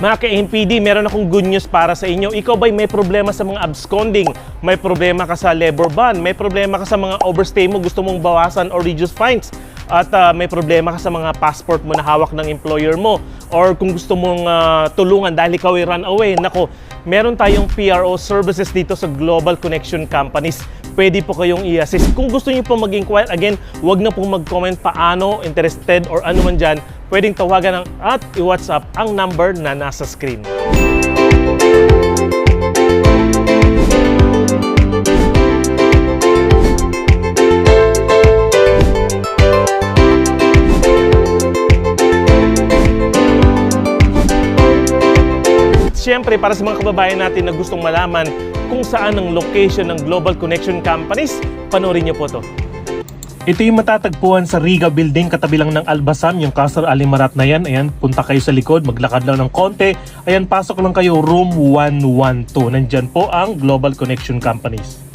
Mga ka-MPD, meron akong good news para sa inyo. Ikaw ba'y may problema sa mga absconding? May problema ka sa labor ban? May problema ka sa mga overstay mo, gusto mong bawasan or reduce fines? At may problema ka sa mga passport mo na hawak ng employer mo? Or kung gusto mong tulungan dahil ikaw ay run away? Nako, meron tayong PRO services dito sa Global Connection Companies. Pwede po kayong i-assist. Kung gusto niyo po mag-inquire, again, wag na pong mag-comment paano, interested or ano man dyan, pwedeng tawagan at i-WhatsApp ang number na nasa screen. Siyempre, para sa mga kababayan natin na gustong malaman kung saan ang location ng Global Connection Companies, panoorin niyo po to. Ito yung matatagpuan sa Riga Building, katabi lang ng Albasam, yung Castle Alimarat na yan. Ayan, punta kayo sa likod, maglakad lang ng konti. Ayan, pasok lang kayo, room 112. Nandyan po ang Global Connection Companies.